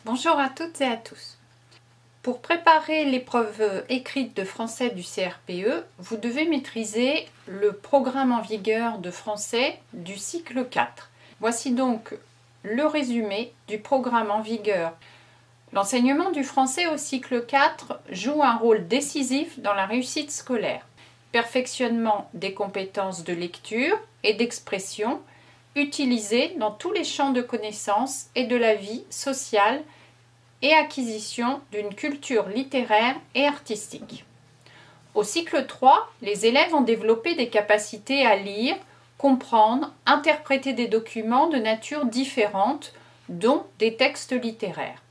Bonjour à toutes et à tous. Pour préparer l'épreuve écrite de français du CRPE, vous devez maîtriser le programme en vigueur de français du cycle 4. Voici donc le résumé du programme en vigueur. L'enseignement du français au cycle 4 joue un rôle décisif dans la réussite scolaire. Perfectionnement des compétences de lecture et d'expression utilisées dans tous les champs de connaissances et de la vie sociale et acquisition d'une culture littéraire et artistique. Au cycle 3, les élèves ont développé des capacités à lire, comprendre, interpréter des documents de nature différente, dont des textes littéraires.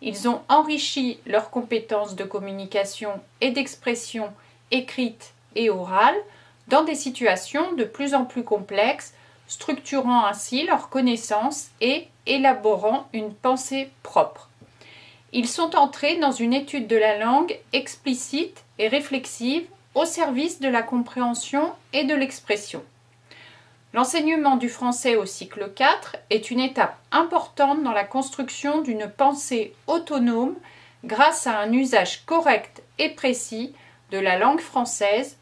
Ils ont enrichi leurs compétences de communication et d'expression écrite et orale dans des situations de plus en plus complexes, structurant ainsi leurs connaissances et élaborant une pensée propre. Ils sont entrés dans une étude de la langue explicite et réflexive au service de la compréhension et de l'expression. L'enseignement du français au cycle 4 est une étape importante dans la construction d'une pensée autonome grâce à un usage correct et précis de la langue française,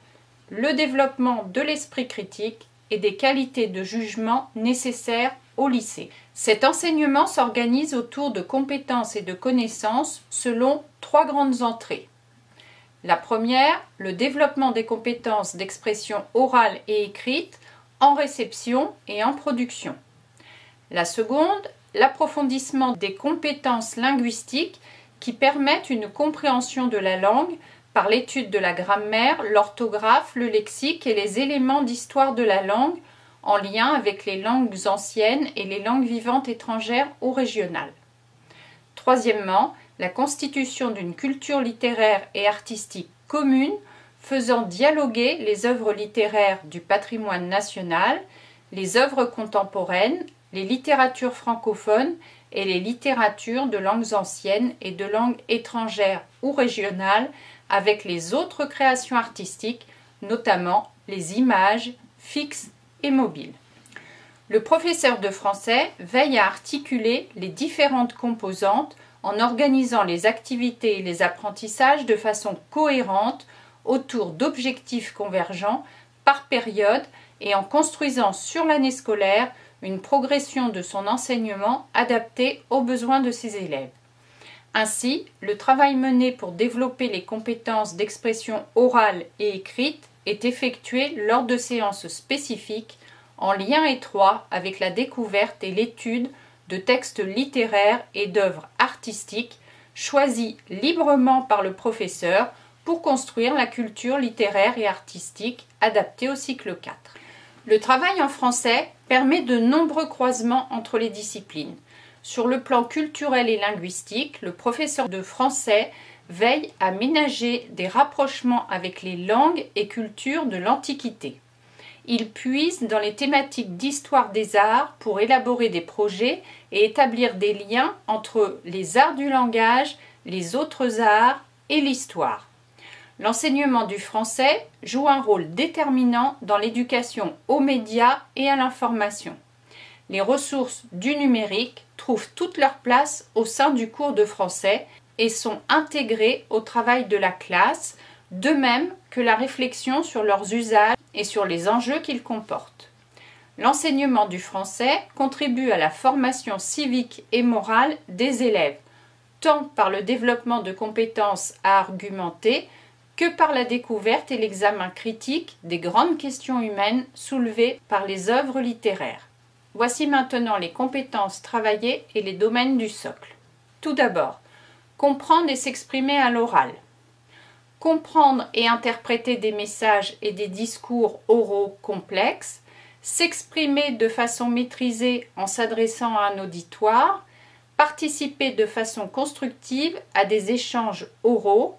le développement de l'esprit critique et des qualités de jugement nécessaires au lycée. Cet enseignement s'organise autour de compétences et de connaissances selon 3 grandes entrées. La première, le développement des compétences d'expression orale et écrite en réception et en production. La seconde, l'approfondissement des compétences linguistiques qui permettent une compréhension de la langue par l'étude de la grammaire, l'orthographe, le lexique et les éléments d'histoire de la langue en lien avec les langues anciennes et les langues vivantes étrangères ou régionales. Troisièmement, la constitution d'une culture littéraire et artistique commune faisant dialoguer les œuvres littéraires du patrimoine national, les œuvres contemporaines, les littératures francophones et les littératures de langues anciennes et de langues étrangères ou régionales avec les autres créations artistiques, notamment les images fixes et mobiles. Le professeur de français veille à articuler les différentes composantes en organisant les activités et les apprentissages de façon cohérente autour d'objectifs convergents par période et en construisant sur l'année scolaire une progression de son enseignement adaptée aux besoins de ses élèves. Ainsi, le travail mené pour développer les compétences d'expression orale et écrite est effectué lors de séances spécifiques en lien étroit avec la découverte et l'étude de textes littéraires et d'œuvres artistiques choisis librement par le professeur pour construire la culture littéraire et artistique adaptée au cycle 4. Le travail en français permet de nombreux croisements entre les disciplines. Sur le plan culturel et linguistique, le professeur de français veille à ménager des rapprochements avec les langues et cultures de l'Antiquité. Il puise dans les thématiques d'histoire des arts pour élaborer des projets et établir des liens entre les arts du langage, les autres arts et l'histoire. L'enseignement du français joue un rôle déterminant dans l'éducation aux médias et à l'information. Les ressources du numérique trouvent toute leur place au sein du cours de français et sont intégrées au travail de la classe, de même que la réflexion sur leurs usages et sur les enjeux qu'ils comportent. L'enseignement du français contribue à la formation civique et morale des élèves, tant par le développement de compétences à argumenter que par la découverte et l'examen critique des grandes questions humaines soulevées par les œuvres littéraires. Voici maintenant les compétences travaillées et les domaines du socle. Tout d'abord, comprendre et s'exprimer à l'oral. Comprendre et interpréter des messages et des discours oraux complexes, s'exprimer de façon maîtrisée en s'adressant à un auditoire, participer de façon constructive à des échanges oraux,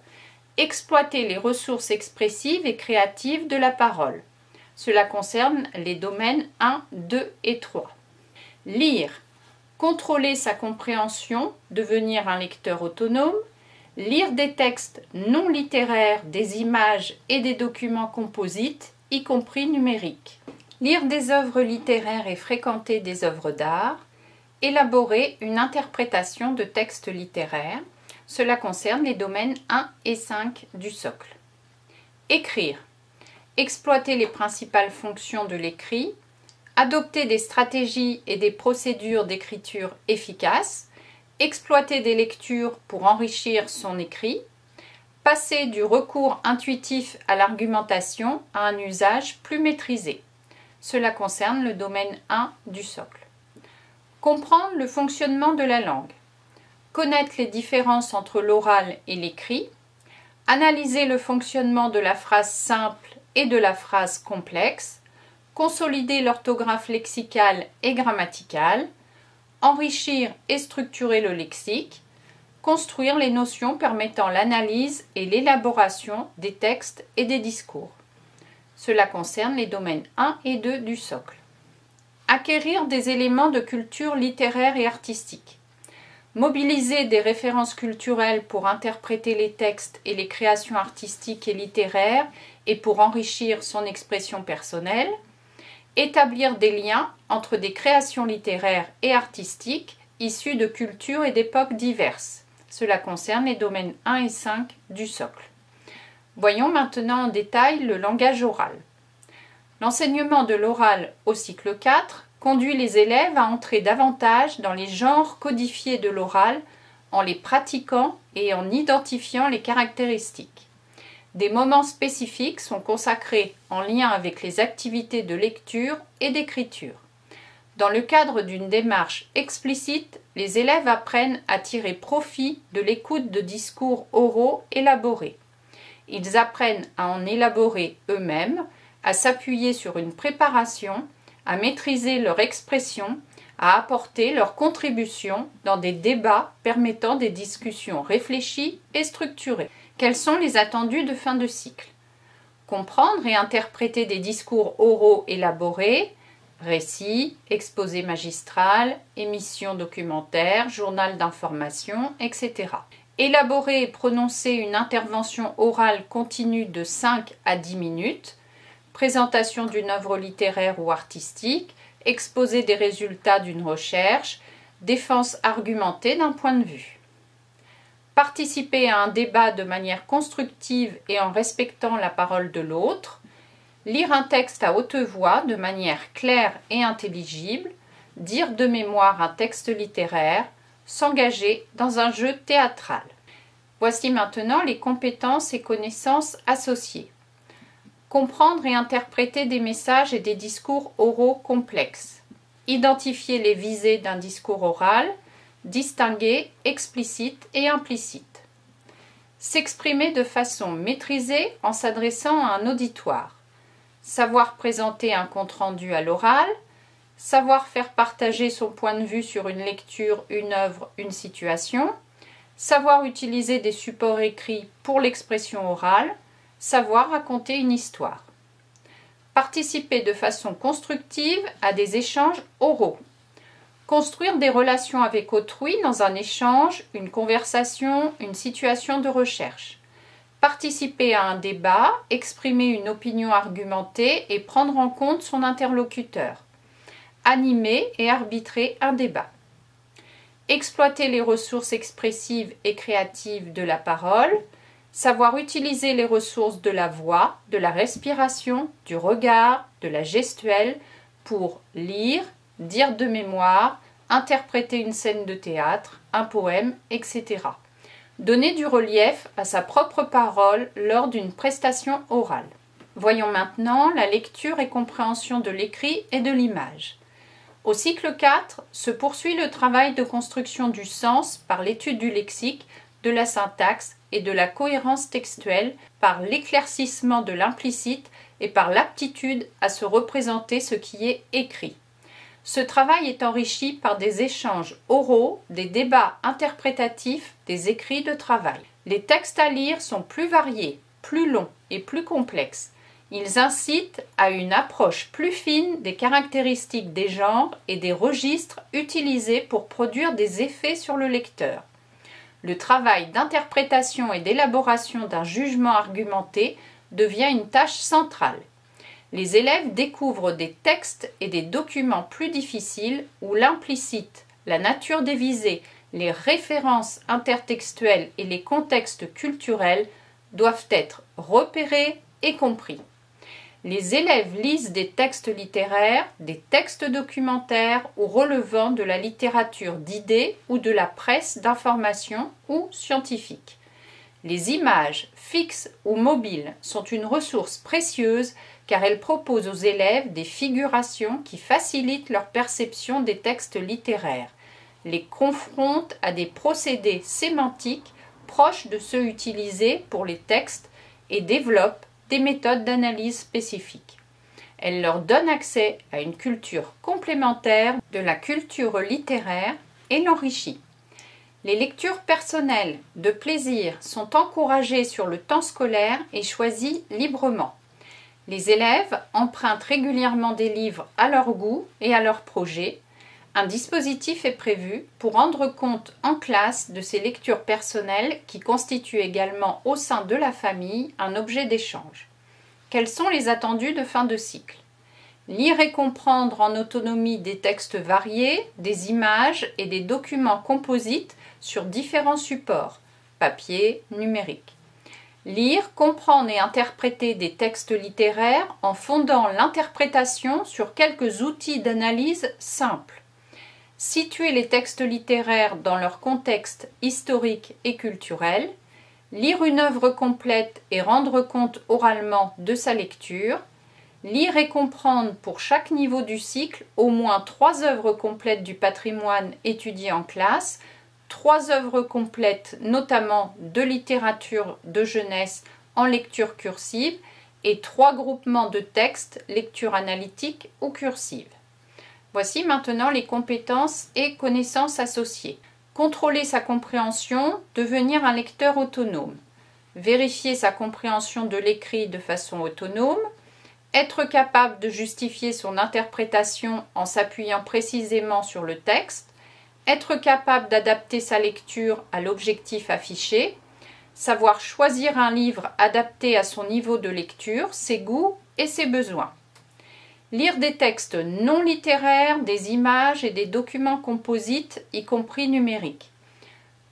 exploiter les ressources expressives et créatives de la parole. Cela concerne les domaines 1, 2 et 3. Lire, contrôler sa compréhension, devenir un lecteur autonome, lire des textes non littéraires, des images et des documents composites, y compris numériques. Lire des œuvres littéraires et fréquenter des œuvres d'art, Élaborer une interprétation de texte littéraire. Cela concerne les domaines 1 et 5 du socle. Écrire. Exploiter les principales fonctions de l'écrit. Adopter des stratégies et des procédures d'écriture efficaces. Exploiter des lectures pour enrichir son écrit. Passer du recours intuitif à l'argumentation à un usage plus maîtrisé. Cela concerne le domaine 1 du socle. Comprendre le fonctionnement de la langue. Connaître les différences entre l'oral et l'écrit. Analyser le fonctionnement de la phrase simple et de la phrase complexe. Consolider l'orthographe lexicale et grammaticale. Enrichir et structurer le lexique. Construire les notions permettant l'analyse et l'élaboration des textes et des discours. Cela concerne les domaines 1 et 2 du socle. Acquérir des éléments de culture littéraire et artistique. Mobiliser des références culturelles pour interpréter les textes et les créations artistiques et littéraires et pour enrichir son expression personnelle. Établir des liens entre des créations littéraires et artistiques issues de cultures et d'époques diverses. Cela concerne les domaines 1 et 5 du socle. Voyons maintenant en détail le langage oral. L'enseignement de l'oral au cycle 4 conduit les élèves à entrer davantage dans les genres codifiés de l'oral en les pratiquant et en identifiant les caractéristiques. Des moments spécifiques sont consacrés en lien avec les activités de lecture et d'écriture. Dans le cadre d'une démarche explicite, les élèves apprennent à tirer profit de l'écoute de discours oraux élaborés. Ils apprennent à en élaborer eux-mêmes, à s'appuyer sur une préparation, à maîtriser leur expression, à apporter leur contribution dans des débats permettant des discussions réfléchies et structurées. Quels sont les attendus de fin de cycle? Comprendre et interpréter des discours oraux élaborés, récits, exposés magistral, émissions documentaires, journal d'information, etc. Élaborer et prononcer une intervention orale continue de 5 à 10 minutes, présentation d'une œuvre littéraire ou artistique, exposer des résultats d'une recherche, défense argumentée d'un point de vue. Participer à un débat de manière constructive et en respectant la parole de l'autre, lire un texte à haute voix de manière claire et intelligible, dire de mémoire un texte littéraire, s'engager dans un jeu théâtral. Voici maintenant les compétences et connaissances associées. Comprendre et interpréter des messages et des discours oraux complexes. Identifier les visées d'un discours oral. Distinguer explicite et implicite. S'exprimer de façon maîtrisée en s'adressant à un auditoire. Savoir présenter un compte-rendu à l'oral. Savoir faire partager son point de vue sur une lecture, une œuvre, une situation. Savoir utiliser des supports écrits pour l'expression orale. Savoir raconter une histoire. Participer de façon constructive à des échanges oraux. Construire des relations avec autrui dans un échange, une conversation, une situation de recherche. Participer à un débat, exprimer une opinion argumentée et prendre en compte son interlocuteur. Animer et arbitrer un débat. Exploiter les ressources expressives et créatives de la parole. Savoir utiliser les ressources de la voix, de la respiration, du regard, de la gestuelle pour lire, dire de mémoire, interpréter une scène de théâtre, un poème, etc. Donner du relief à sa propre parole lors d'une prestation orale. Voyons maintenant la lecture et compréhension de l'écrit et de l'image. Au cycle 4 se poursuit le travail de construction du sens par l'étude du lexique, de la syntaxe et de la cohérence textuelle, par l'éclaircissement de l'implicite et par l'aptitude à se représenter ce qui est écrit. Ce travail est enrichi par des échanges oraux, des débats interprétatifs, des écrits de travail. Les textes à lire sont plus variés, plus longs et plus complexes. Ils incitent à une approche plus fine des caractéristiques des genres et des registres utilisés pour produire des effets sur le lecteur. Le travail d'interprétation et d'élaboration d'un jugement argumenté devient une tâche centrale. Les élèves découvrent des textes et des documents plus difficiles où l'implicite, la nature des visées, les références intertextuelles et les contextes culturels doivent être repérés et compris. Les élèves lisent des textes littéraires, des textes documentaires ou relevant de la littérature d'idées ou de la presse d'information ou scientifique. Les images, fixes ou mobiles, sont une ressource précieuse car elles proposent aux élèves des figurations qui facilitent leur perception des textes littéraires, les confrontent à des procédés sémantiques proches de ceux utilisés pour les textes et développent des méthodes d'analyse spécifiques. Elle leur donne accès à une culture complémentaire de la culture littéraire et l'enrichit. Les lectures personnelles de plaisir sont encouragées sur le temps scolaire et choisies librement. Les élèves empruntent régulièrement des livres à leur goût et à leur projet. Un dispositif est prévu pour rendre compte en classe de ces lectures personnelles qui constituent également au sein de la famille un objet d'échange. Quels sont les attendus de fin de cycle? Lire et comprendre en autonomie des textes variés, des images et des documents composites sur différents supports, papier, numérique. Lire, comprendre et interpréter des textes littéraires en fondant l'interprétation sur quelques outils d'analyse simples. Situer les textes littéraires dans leur contexte historique et culturel, lire une œuvre complète et rendre compte oralement de sa lecture, lire et comprendre pour chaque niveau du cycle au moins 3 œuvres complètes du patrimoine étudié en classe, 3 œuvres complètes notamment de littérature de jeunesse en lecture cursive et 3 groupements de textes, lecture analytique ou cursive. Voici maintenant les compétences et connaissances associées. Contrôler sa compréhension, devenir un lecteur autonome. Vérifier sa compréhension de l'écrit de façon autonome. Être capable de justifier son interprétation en s'appuyant précisément sur le texte. Être capable d'adapter sa lecture à l'objectif affiché. Savoir choisir un livre adapté à son niveau de lecture, ses goûts et ses besoins. Lire des textes non littéraires, des images et des documents composites, y compris numériques.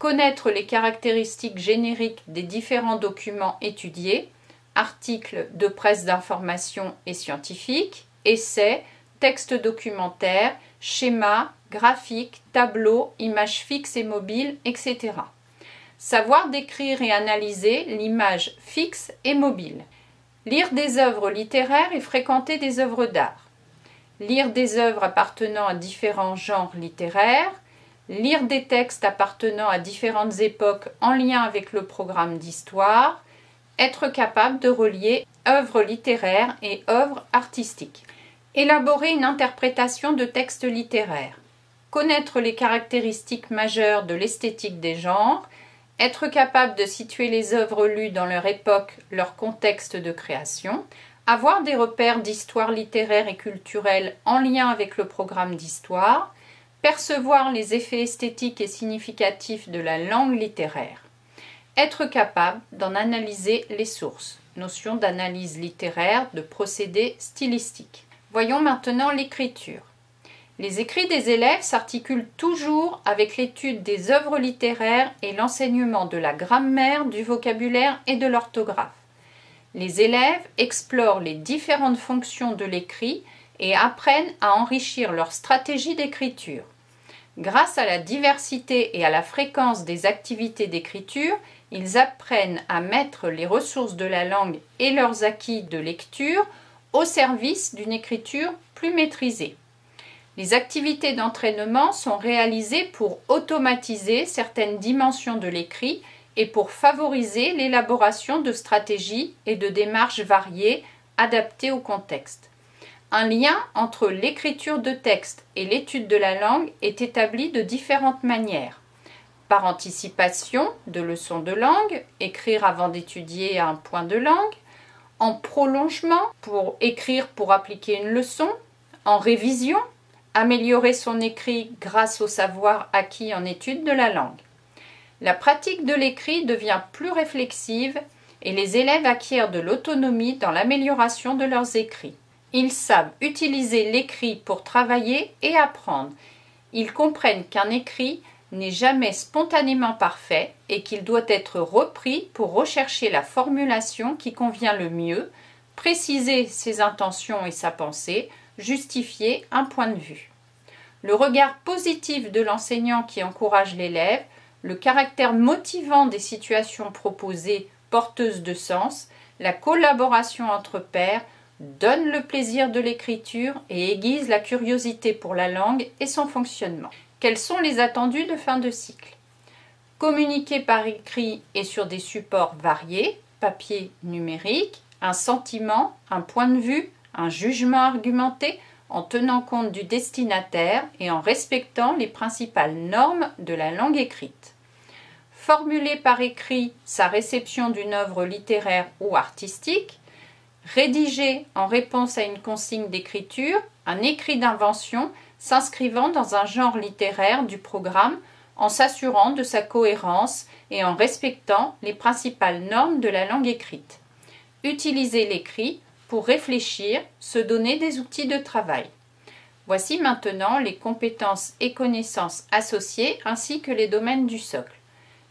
Connaître les caractéristiques génériques des différents documents étudiés, articles de presse d'information et scientifiques, essais, textes documentaires, schémas, graphiques, tableaux, images fixes et mobiles, etc. Savoir décrire et analyser l'image fixe et mobile. Lire des œuvres littéraires et fréquenter des œuvres d'art. Lire des œuvres appartenant à différents genres littéraires. Lire des textes appartenant à différentes époques en lien avec le programme d'histoire. Être capable de relier œuvres littéraires et œuvres artistiques. Élaborer une interprétation de textes littéraires. Connaître les caractéristiques majeures de l'esthétique des genres. Être capable de situer les œuvres lues dans leur époque, leur contexte de création, avoir des repères d'histoire littéraire et culturelle en lien avec le programme d'histoire, percevoir les effets esthétiques et significatifs de la langue littéraire, être capable d'en analyser les sources, notion d'analyse littéraire, de procédé stylistique. Voyons maintenant l'écriture. Les écrits des élèves s'articulent toujours avec l'étude des œuvres littéraires et l'enseignement de la grammaire, du vocabulaire et de l'orthographe. Les élèves explorent les différentes fonctions de l'écrit et apprennent à enrichir leur stratégie d'écriture. Grâce à la diversité et à la fréquence des activités d'écriture, ils apprennent à mettre les ressources de la langue et leurs acquis de lecture au service d'une écriture plus maîtrisée. Les activités d'entraînement sont réalisées pour automatiser certaines dimensions de l'écrit et pour favoriser l'élaboration de stratégies et de démarches variées adaptées au contexte. Un lien entre l'écriture de texte et l'étude de la langue est établi de différentes manières. Par anticipation de leçons de langue, écrire avant d'étudier un point de langue, en prolongement pour écrire pour appliquer une leçon, en révision, améliorer son écrit grâce au savoir acquis en étude de la langue. La pratique de l'écrit devient plus réflexive et les élèves acquièrent de l'autonomie dans l'amélioration de leurs écrits. Ils savent utiliser l'écrit pour travailler et apprendre. Ils comprennent qu'un écrit n'est jamais spontanément parfait et qu'il doit être repris pour rechercher la formulation qui convient le mieux, préciser ses intentions et sa pensée, justifier un point de vue. Le regard positif de l'enseignant qui encourage l'élève, le caractère motivant des situations proposées porteuses de sens, la collaboration entre pairs donnent le plaisir de l'écriture et aiguisent la curiosité pour la langue et son fonctionnement. Quels sont les attendus de fin de cycle? Communiquer par écrit et sur des supports variés, papier, numérique, un sentiment, un point de vue, un jugement argumenté, en tenant compte du destinataire et en respectant les principales normes de la langue écrite. Formuler par écrit sa réception d'une œuvre littéraire ou artistique. Rédiger en réponse à une consigne d'écriture un écrit d'invention s'inscrivant dans un genre littéraire du programme en s'assurant de sa cohérence et en respectant les principales normes de la langue écrite. Utiliser l'écrit pour réfléchir, se donner des outils de travail. Voici maintenant les compétences et connaissances associées ainsi que les domaines du socle.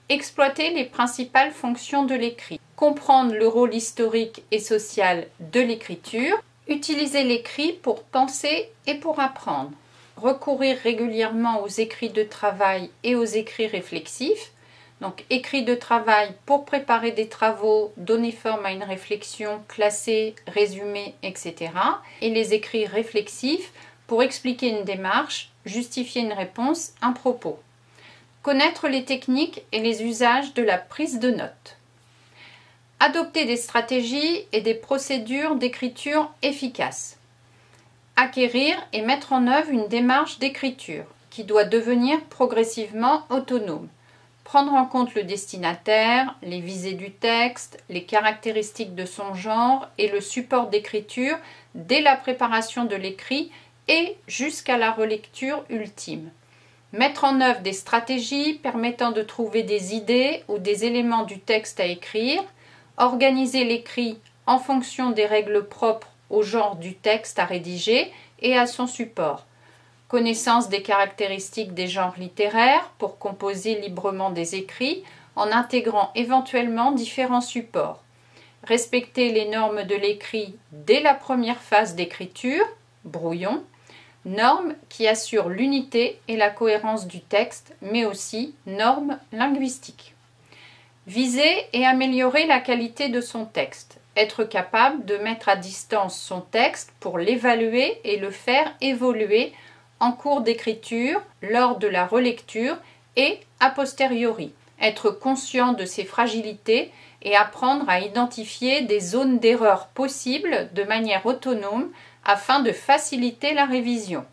Exploiter les principales fonctions de l'écrit. Comprendre le rôle historique et social de l'écriture. Utiliser l'écrit pour penser et pour apprendre. Recourir régulièrement aux écrits de travail et aux écrits réflexifs. Donc, écrits de travail pour préparer des travaux, donner forme à une réflexion, classer, résumer, etc. Et les écrits réflexifs pour expliquer une démarche, justifier une réponse, un propos. Connaître les techniques et les usages de la prise de notes. Adopter des stratégies et des procédures d'écriture efficaces. Acquérir et mettre en œuvre une démarche d'écriture qui doit devenir progressivement autonome. Prendre en compte le destinataire, les visées du texte, les caractéristiques de son genre et le support d'écriture dès la préparation de l'écrit et jusqu'à la relecture ultime. Mettre en œuvre des stratégies permettant de trouver des idées ou des éléments du texte à écrire. Organiser l'écrit en fonction des règles propres au genre du texte à rédiger et à son support. Connaissance des caractéristiques des genres littéraires pour composer librement des écrits en intégrant éventuellement différents supports. Respecter les normes de l'écrit dès la première phase d'écriture, brouillon, normes qui assurent l'unité et la cohérence du texte, mais aussi normes linguistiques. Viser et améliorer la qualité de son texte. Être capable de mettre à distance son texte pour l'évaluer et le faire évoluer en cours d'écriture, lors de la relecture et a posteriori. Être conscient de ses fragilités et apprendre à identifier des zones d'erreur possibles de manière autonome afin de faciliter la révision.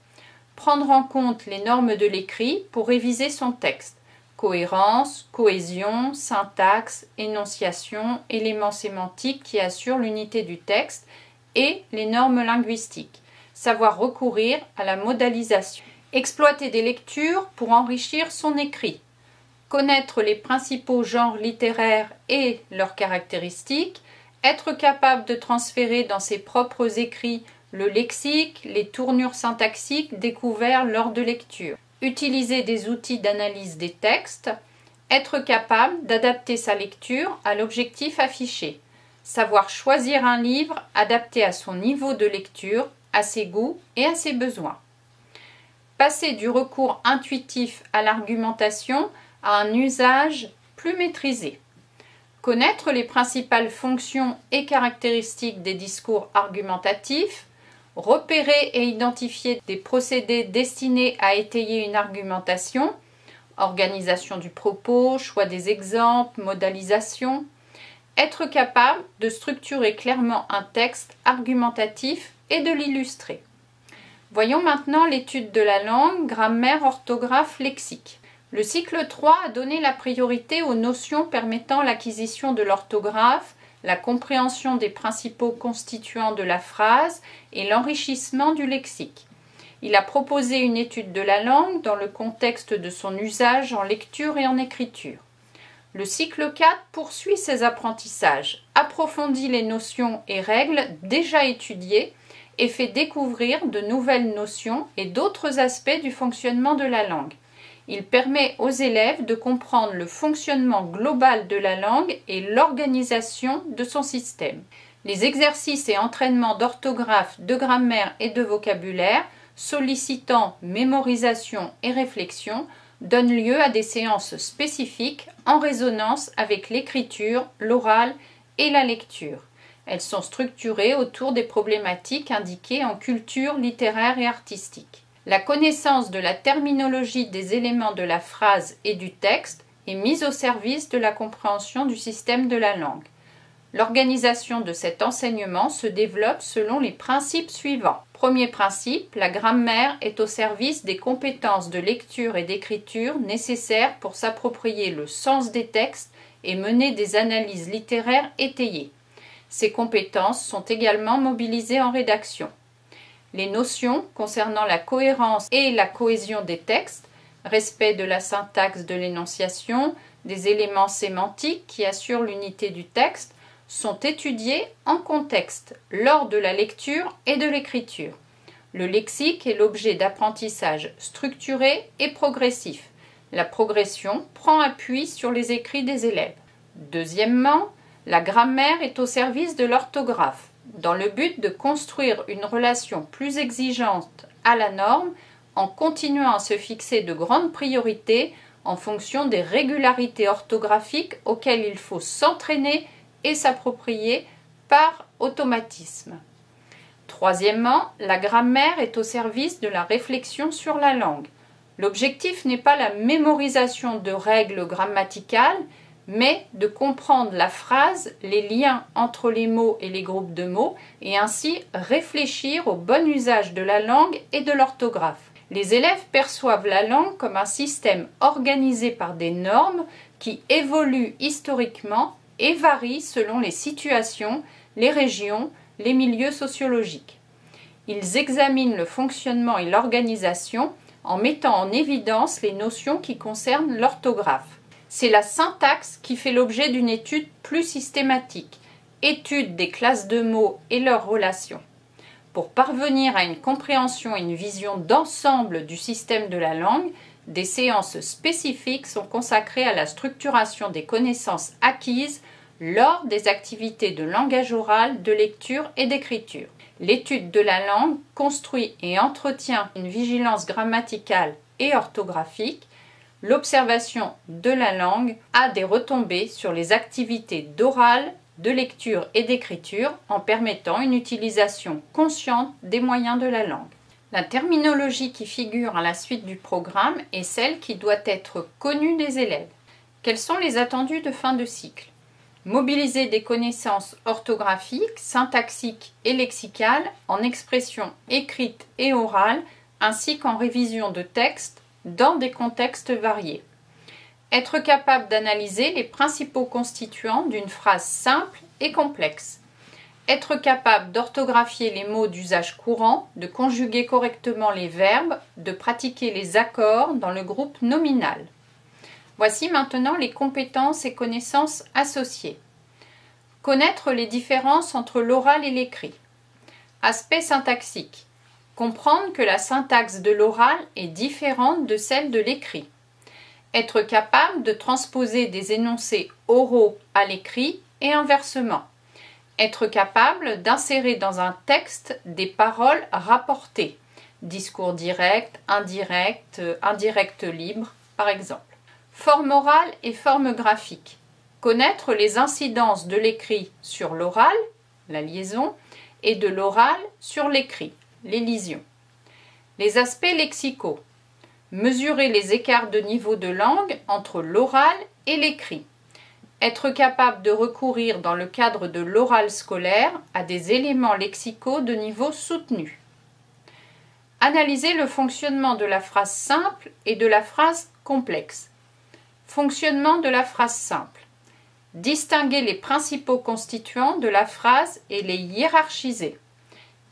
Prendre en compte les normes de l'écrit pour réviser son texte. Cohérence, cohésion, syntaxe, énonciation, éléments sémantiques qui assurent l'unité du texte et les normes linguistiques. Savoir recourir à la modalisation. Exploiter des lectures pour enrichir son écrit. Connaître les principaux genres littéraires et leurs caractéristiques. Être capable de transférer dans ses propres écrits le lexique, les tournures syntaxiques découverts lors de lecture. Utiliser des outils d'analyse des textes. Être capable d'adapter sa lecture à l'objectif affiché. Savoir choisir un livre adapté à son niveau de lecture, à ses goûts et à ses besoins. Passer du recours intuitif à l'argumentation à un usage plus maîtrisé. Connaître les principales fonctions et caractéristiques des discours argumentatifs. Repérer et identifier des procédés destinés à étayer une argumentation. Organisation du propos, choix des exemples, modalisation. Être capable de structurer clairement un texte argumentatif et de l'illustrer. Voyons maintenant l'étude de la langue, grammaire, orthographe, lexique. Le cycle 3 a donné la priorité aux notions permettant l'acquisition de l'orthographe, la compréhension des principaux constituants de la phrase et l'enrichissement du lexique. Il a proposé une étude de la langue dans le contexte de son usage en lecture et en écriture. Le cycle 4 poursuit ses apprentissages, approfondit les notions et règles déjà étudiées et fait découvrir de nouvelles notions et d'autres aspects du fonctionnement de la langue. Il permet aux élèves de comprendre le fonctionnement global de la langue et l'organisation de son système. Les exercices et entraînements d'orthographe, de grammaire et de vocabulaire, sollicitant mémorisation et réflexion, donnent lieu à des séances spécifiques en résonance avec l'écriture, l'oral et la lecture. Elles sont structurées autour des problématiques indiquées en culture littéraire et artistique. La connaissance de la terminologie des éléments de la phrase et du texte est mise au service de la compréhension du système de la langue. L'organisation de cet enseignement se développe selon les principes suivants. Premier principe, la grammaire est au service des compétences de lecture et d'écriture nécessaires pour s'approprier le sens des textes et mener des analyses littéraires étayées. Ces compétences sont également mobilisées en rédaction. Les notions concernant la cohérence et la cohésion des textes, respect de la syntaxe de l'énonciation, des éléments sémantiques qui assurent l'unité du texte, sont étudiées en contexte lors de la lecture et de l'écriture. Le lexique est l'objet d'apprentissage structuré et progressif. La progression prend appui sur les écrits des élèves. Deuxièmement, la grammaire est au service de l'orthographe, dans le but de construire une relation plus exigeante à la norme en continuant à se fixer de grandes priorités en fonction des régularités orthographiques auxquelles il faut s'entraîner et s'approprier par automatisme. Troisièmement, la grammaire est au service de la réflexion sur la langue. L'objectif n'est pas la mémorisation de règles grammaticales, mais de comprendre la phrase, les liens entre les mots et les groupes de mots, et ainsi réfléchir au bon usage de la langue et de l'orthographe. Les élèves perçoivent la langue comme un système organisé par des normes qui évoluent historiquement et varient selon les situations, les régions, les milieux sociologiques. Ils examinent le fonctionnement et l'organisation en mettant en évidence les notions qui concernent l'orthographe. C'est la syntaxe qui fait l'objet d'une étude plus systématique, étude des classes de mots et leurs relations. Pour parvenir à une compréhension et une vision d'ensemble du système de la langue, des séances spécifiques sont consacrées à la structuration des connaissances acquises lors des activités de langage oral, de lecture et d'écriture. L'étude de la langue construit et entretient une vigilance grammaticale et orthographique. L'observation de la langue a des retombées sur les activités d'oral, de lecture et d'écriture en permettant une utilisation consciente des moyens de la langue. La terminologie qui figure à la suite du programme est celle qui doit être connue des élèves. Quels sont les attendus de fin de cycle ? Mobiliser des connaissances orthographiques, syntaxiques et lexicales en expression écrite et orale, ainsi qu'en révision de textes dans des contextes variés. Être capable d'analyser les principaux constituants d'une phrase simple et complexe. Être capable d'orthographier les mots d'usage courant, de conjuguer correctement les verbes, de pratiquer les accords dans le groupe nominal. Voici maintenant les compétences et connaissances associées. Connaître les différences entre l'oral et l'écrit. Aspect syntaxique. Comprendre que la syntaxe de l'oral est différente de celle de l'écrit. Être capable de transposer des énoncés oraux à l'écrit et inversement. Être capable d'insérer dans un texte des paroles rapportées. Discours direct, indirect, indirect libre, par exemple. Forme orale et forme graphique. Connaître les incidences de l'écrit sur l'oral, la liaison, et de l'oral sur l'écrit, l'élision. Les aspects lexicaux. Mesurer les écarts de niveau de langue entre l'oral et l'écrit. Être capable de recourir dans le cadre de l'oral scolaire à des éléments lexicaux de niveau soutenu. Analyser le fonctionnement de la phrase simple et de la phrase complexe. Fonctionnement de la phrase simple. Distinguer les principaux constituants de la phrase et les hiérarchiser.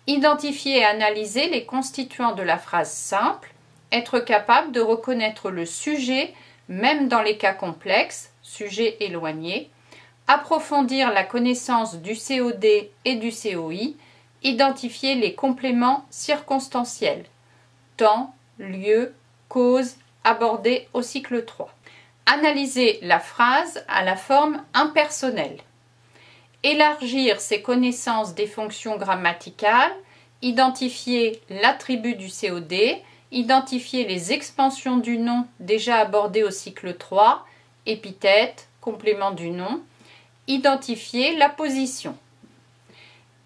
Identifier et analyser les constituants de la phrase simple. Être capable de reconnaître le sujet, même dans les cas complexes, sujet éloigné. Approfondir la connaissance du COD et du COI. Identifier les compléments circonstanciels. Temps, lieu, cause, abordés au cycle 3. Analyser la phrase à la forme impersonnelle. Élargir ses connaissances des fonctions grammaticales. Identifier l'attribut du COD. Identifier les expansions du nom déjà abordées au cycle 3. Épithète, complément du nom. Identifier la position.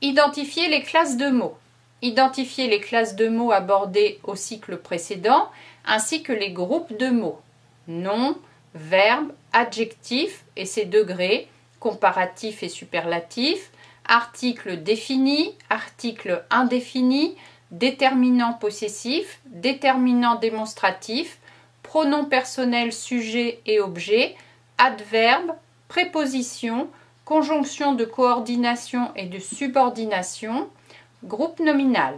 Identifier les classes de mots. Identifier les classes de mots abordées au cycle précédent, ainsi que les groupes de mots. Nom, verbe, adjectif et ses degrés, comparatif et superlatif, article défini, article indéfini, déterminant possessif, déterminant démonstratif, pronom personnel sujet et objet, adverbe, préposition, conjonction de coordination et de subordination, groupe nominal.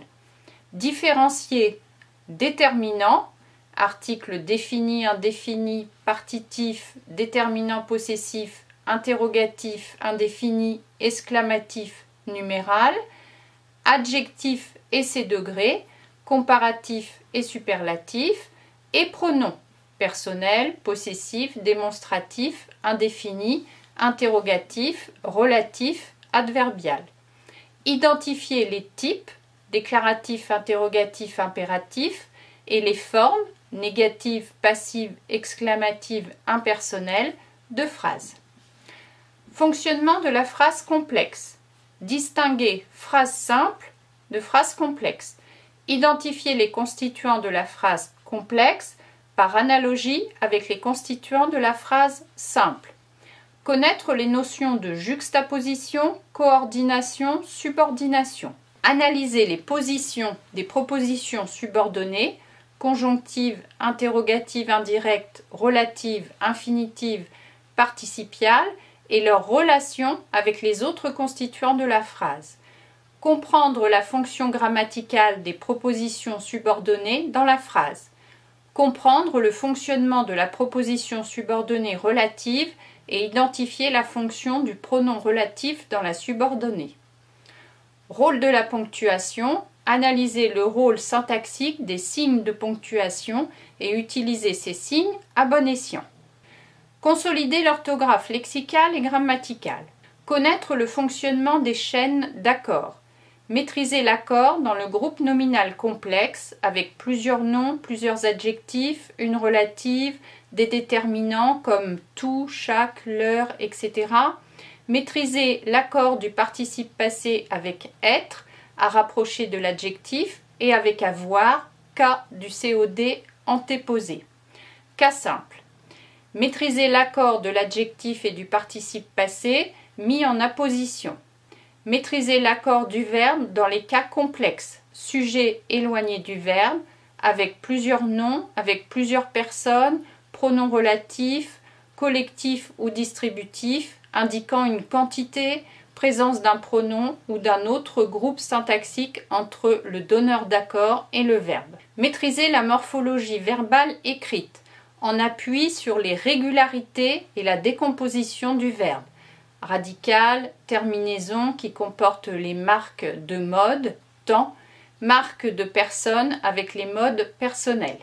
Différencier déterminant, article défini, indéfini, partitif, déterminant possessif, interrogatif, indéfini, exclamatif, numéral, adjectif et ses degrés, comparatif et superlatif, et pronom personnel, possessif, démonstratif, indéfini, interrogatif, relatif, adverbial. Identifier les types, déclaratif, interrogatif, impératif, et les formes, négative, passive, exclamative, impersonnelle, de phrases. Fonctionnement de la phrase complexe. Distinguer phrase simple de phrase complexe. Identifier les constituants de la phrase complexe par analogie avec les constituants de la phrase simple. Connaître les notions de juxtaposition, coordination, subordination. Analyser les positions des propositions subordonnées, conjonctive, interrogative indirecte, relative, infinitive, participiale, et leurs relations avec les autres constituants de la phrase. Comprendre la fonction grammaticale des propositions subordonnées dans la phrase. Comprendre le fonctionnement de la proposition subordonnée relative et identifier la fonction du pronom relatif dans la subordonnée. Rôle de la ponctuation. Analyser le rôle syntaxique des signes de ponctuation et utiliser ces signes à bon escient. Consolider l'orthographe lexicale et grammaticale. Connaître le fonctionnement des chaînes d'accords. Maîtriser l'accord dans le groupe nominal complexe avec plusieurs noms, plusieurs adjectifs, une relative, des déterminants comme tout, chaque, l'heure, etc. Maîtriser l'accord du participe passé avec être, à rapprocher de l'adjectif, et avec avoir, cas du COD antéposé. Cas simple. Maîtriser l'accord de l'adjectif et du participe passé mis en apposition. Maîtriser l'accord du verbe dans les cas complexes, sujet éloigné du verbe, avec plusieurs noms, avec plusieurs personnes, pronoms relatifs, collectifs ou distributifs, indiquant une quantité, présence d'un pronom ou d'un autre groupe syntaxique entre le donneur d'accord et le verbe. Maîtriser la morphologie verbale écrite, en appui sur les régularités et la décomposition du verbe. Radical, terminaison qui comporte les marques de mode, temps, marques de personne avec les modes personnels.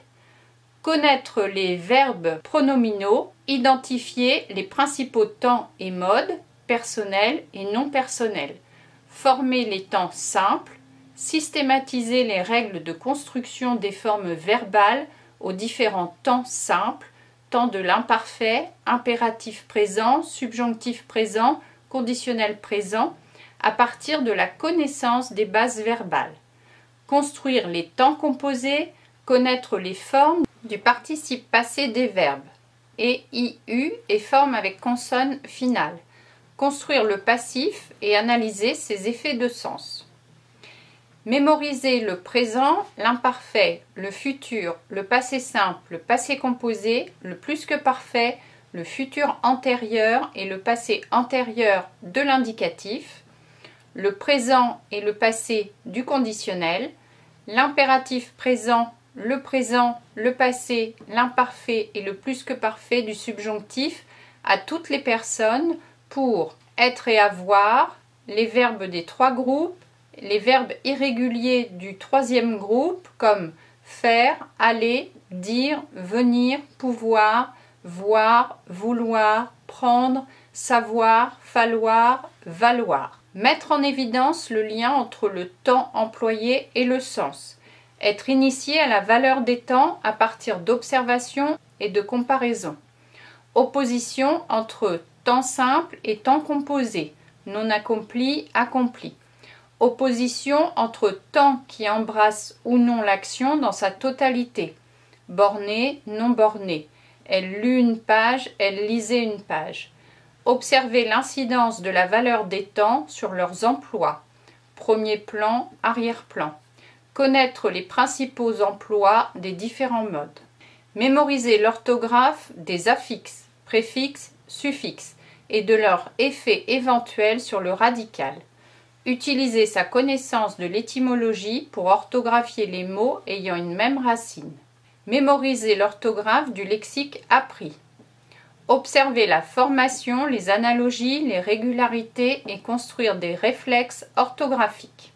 Connaître les verbes pronominaux, identifier les principaux temps et modes, personnels et non personnels. Former les temps simples, systématiser les règles de construction des formes verbales aux différents temps simples, temps de l'imparfait, impératif présent, subjonctif présent, conditionnel présent, à partir de la connaissance des bases verbales. Construire les temps composés, connaître les formes du participe passé des verbes, et IU et forme avec consonne finale. Construire le passif et analyser ses effets de sens. Mémoriser le présent, l'imparfait, le futur, le passé simple, le passé composé, le plus que parfait, le futur antérieur et le passé antérieur de l'indicatif, le présent et le passé du conditionnel, l'impératif présent, le passé, l'imparfait et le plus que parfait du subjonctif à toutes les personnes pour être et avoir, les verbes des trois groupes, les verbes irréguliers du troisième groupe comme faire, aller, dire, venir, pouvoir, voir, vouloir, prendre, savoir, falloir, valoir. Mettre en évidence le lien entre le temps employé et le sens. Être initié à la valeur des temps à partir d'observations et de comparaisons. Opposition entre temps simple et temps composé, non accompli, accompli. Opposition entre temps qui embrasse ou non l'action dans sa totalité. Borné, non borné. Elle lut une page, elle lisait une page. Observer l'incidence de la valeur des temps sur leurs emplois. Premier plan, arrière-plan. Connaître les principaux emplois des différents modes. Mémoriser l'orthographe des affixes, préfixes, suffixes et de leur effet éventuel sur le radical. Utiliser sa connaissance de l'étymologie pour orthographier les mots ayant une même racine. Mémoriser l'orthographe du lexique appris. Observer la formation, les analogies, les régularités et construire des réflexes orthographiques.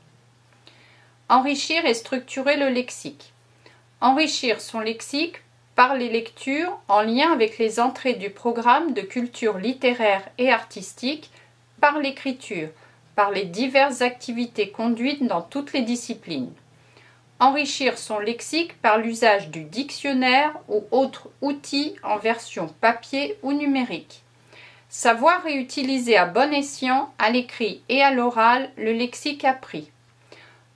Enrichir et structurer le lexique. Enrichir son lexique par les lectures en lien avec les entrées du programme de culture littéraire et artistique, par l'écriture, par les diverses activités conduites dans toutes les disciplines. Enrichir son lexique par l'usage du dictionnaire ou autres outils en version papier ou numérique. Savoir et utiliser à bon escient, à l'écrit et à l'oral, le lexique appris.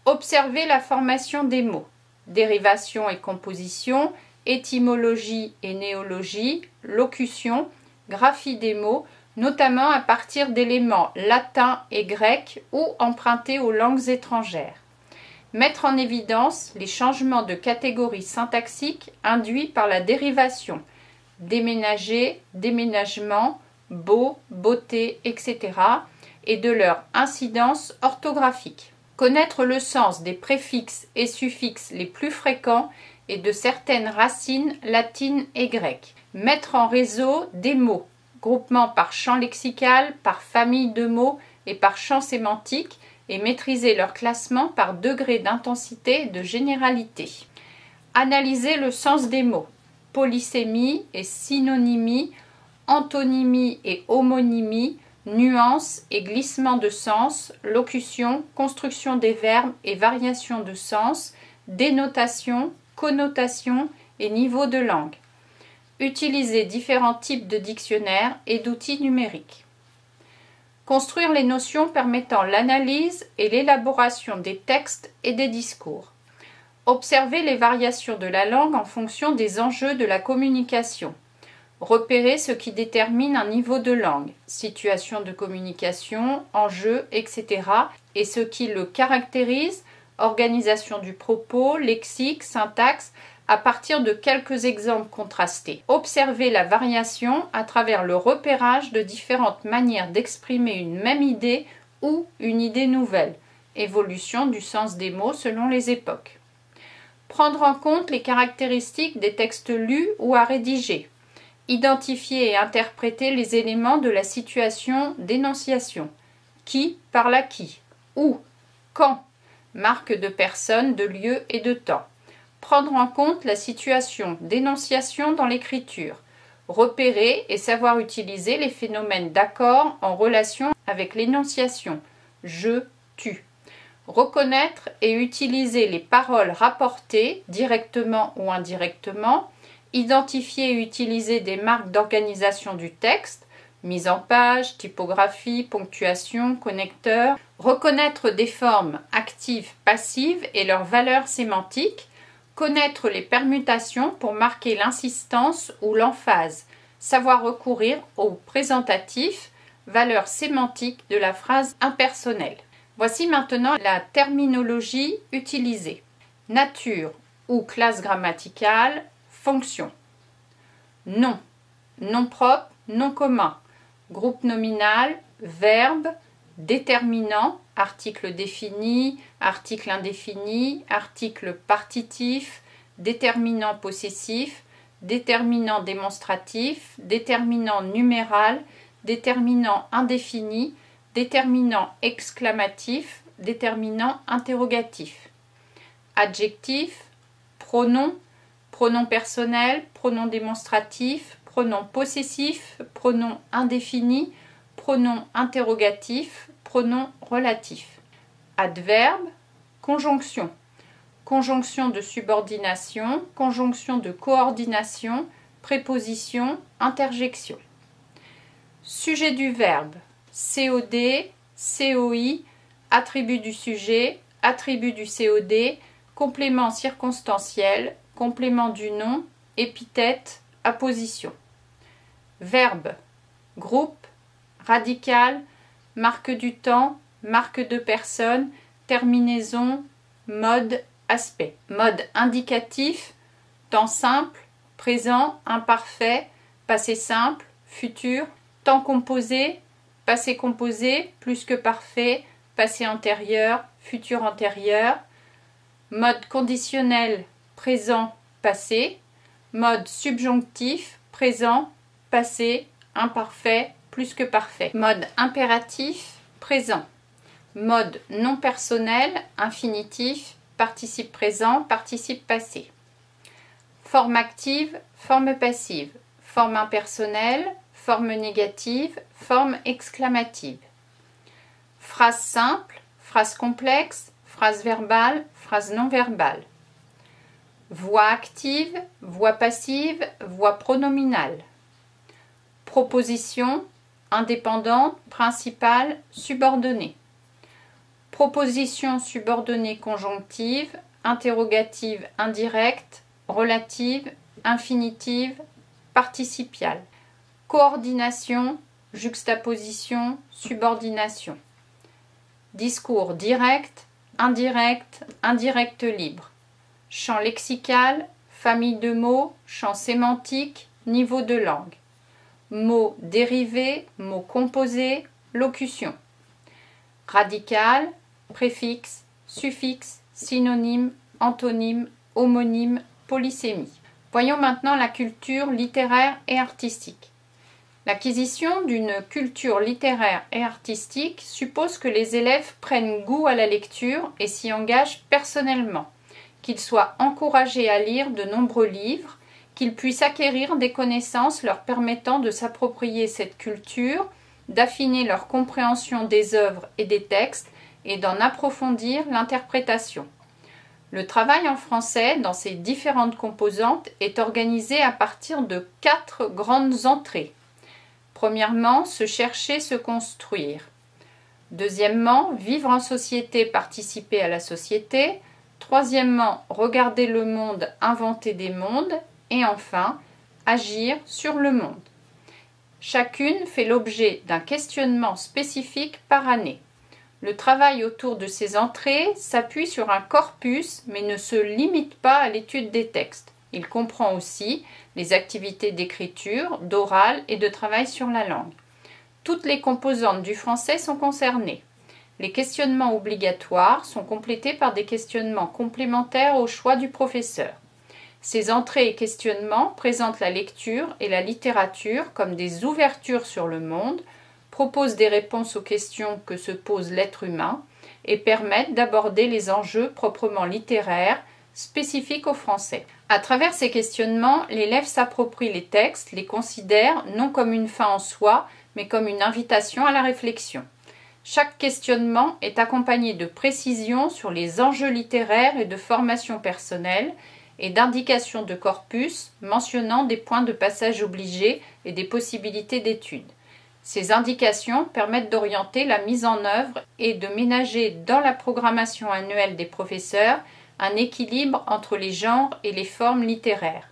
Observer la formation des mots, dérivation et composition, étymologie et néologie, locution, graphie des mots, notamment à partir d'éléments latins et grecs ou empruntés aux langues étrangères. Mettre en évidence les changements de catégorie syntaxique induits par la dérivation, déménager, déménagement, beau, beauté, etc. et de leur incidence orthographique. Connaître le sens des préfixes et suffixes les plus fréquents et de certaines racines latines et grecques. Mettre en réseau des mots, groupement par champ lexical, par famille de mots et par champ sémantique, et maîtriser leur classement par degré d'intensité et de généralité. Analyser le sens des mots, polysémie et synonymie, antonymie et homonymie, nuances et glissements de sens, locution, construction des verbes et variation de sens, dénotation, connotation et niveau de langue. Utiliser différents types de dictionnaires et d'outils numériques. Construire les notions permettant l'analyse et l'élaboration des textes et des discours. Observer les variations de la langue en fonction des enjeux de la communication. Repérer ce qui détermine un niveau de langue, situation de communication, enjeux, etc. et ce qui le caractérise, organisation du propos, lexique, syntaxe, à partir de quelques exemples contrastés. Observer la variation à travers le repérage de différentes manières d'exprimer une même idée ou une idée nouvelle. Évolution du sens des mots selon les époques. Prendre en compte les caractéristiques des textes lus ou à rédiger. Identifier et interpréter les éléments de la situation d'énonciation. Qui parle à qui? Où? Quand? Marque de personne, de lieu et de temps. Prendre en compte la situation d'énonciation dans l'écriture, repérer et savoir utiliser les phénomènes d'accord en relation avec l'énonciation, je, tu. Reconnaître et utiliser les paroles rapportées, directement ou indirectement, identifier et utiliser des marques d'organisation du texte, mise en page, typographie, ponctuation, connecteur, reconnaître des formes actives, passives et leurs valeurs sémantiques, connaître les permutations pour marquer l'insistance ou l'emphase, savoir recourir au présentatif, valeur sémantique de la phrase impersonnelle. Voici maintenant la terminologie utilisée. Nature ou classe grammaticale, fonction. Nom, nom propre, nom commun, groupe nominal, verbe, déterminant, article défini, article indéfini, article partitif, déterminant possessif, déterminant démonstratif, déterminant numéral, déterminant indéfini, déterminant exclamatif, déterminant interrogatif. Adjectif, pronom, pronom personnel, pronom démonstratif, pronom possessif, pronom indéfini, pronom interrogatif, pronom relatif. Adverbe, conjonction. Conjonction de subordination, conjonction de coordination, préposition, interjection. Sujet du verbe, COD, COI, attribut du sujet, attribut du COD, complément circonstanciel, complément du nom, épithète, apposition. Verbe, groupe, radical, marque du temps, marque de personne, terminaison, mode, aspect. Mode indicatif, temps simple, présent, imparfait, passé simple, futur, temps composé, passé composé, plus que parfait, passé antérieur, futur antérieur, mode conditionnel, présent, passé, mode subjonctif, présent, passé, imparfait, plus que parfait, mode impératif, présent, mode non personnel, infinitif, participe présent, participe passé, forme active, forme passive, forme impersonnelle, forme négative, forme exclamative. Phrase simple, phrase complexe, phrase verbale, phrase non verbale. Voix active, voix passive, voix pronominale. Proposition, indépendante, principale, subordonnée. Proposition subordonnée conjonctive, interrogative indirecte, relative, infinitive, participiale. Coordination, juxtaposition, subordination. Discours direct, indirect, indirect libre. Champ lexical, famille de mots, champ sémantique, niveau de langue. Mots dérivés, mots composés, locution. Radical, préfixe, suffixe, synonyme, antonyme, homonyme, polysémie. Voyons maintenant la culture littéraire et artistique. L'acquisition d'une culture littéraire et artistique suppose que les élèves prennent goût à la lecture et s'y engagent personnellement, qu'ils soient encouragés à lire de nombreux livres, qu'ils puissent acquérir des connaissances leur permettant de s'approprier cette culture, d'affiner leur compréhension des œuvres et des textes et d'en approfondir l'interprétation. Le travail en français, dans ses différentes composantes, est organisé à partir de 4 grandes entrées. Premièrement, se chercher, se construire. Deuxièmement, vivre en société, participer à la société. Troisièmement, regarder le monde, inventer des mondes. Et enfin, agir sur le monde. Chacune fait l'objet d'un questionnement spécifique par année. Le travail autour de ces entrées s'appuie sur un corpus, mais ne se limite pas à l'étude des textes. Il comprend aussi les activités d'écriture, d'oral et de travail sur la langue. Toutes les composantes du français sont concernées. Les questionnements obligatoires sont complétés par des questionnements complémentaires au choix du professeur. Ces entrées et questionnements présentent la lecture et la littérature comme des ouvertures sur le monde, proposent des réponses aux questions que se pose l'être humain et permettent d'aborder les enjeux proprement littéraires spécifiques au français. À travers ces questionnements, l'élève s'approprie les textes, les considère non comme une fin en soi, mais comme une invitation à la réflexion. Chaque questionnement est accompagné de précisions sur les enjeux littéraires et de formation personnelle et d'indications de corpus mentionnant des points de passage obligés et des possibilités d'études. Ces indications permettent d'orienter la mise en œuvre et de ménager dans la programmation annuelle des professeurs un équilibre entre les genres et les formes littéraires.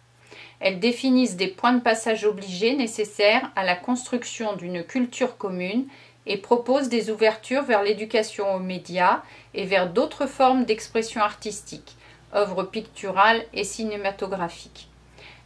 Elles définissent des points de passage obligés nécessaires à la construction d'une culture commune et proposent des ouvertures vers l'éducation aux médias et vers d'autres formes d'expression artistique, œuvres picturales et cinématographiques.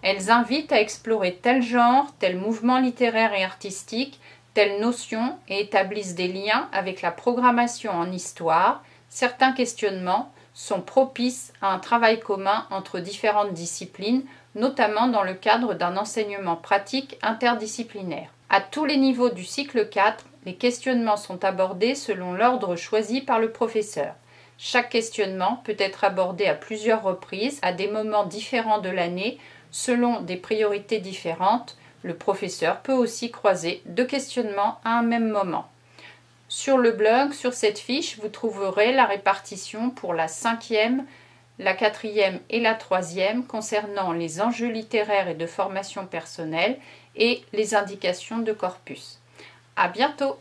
Elles invitent à explorer tel genre, tel mouvement littéraire et artistique, telle notion et établissent des liens avec la programmation en histoire. Certains questionnements sont propices à un travail commun entre différentes disciplines, notamment dans le cadre d'un enseignement pratique interdisciplinaire. À tous les niveaux du cycle 4, les questionnements sont abordés selon l'ordre choisi par le professeur. Chaque questionnement peut être abordé à plusieurs reprises, à des moments différents de l'année, selon des priorités différentes. Le professeur peut aussi croiser deux questionnements à un même moment. Sur le blog, sur cette fiche, vous trouverez la répartition pour la 5e, la 4e et la 3e concernant les enjeux littéraires et de formation personnelle et les indications de corpus. À bientôt!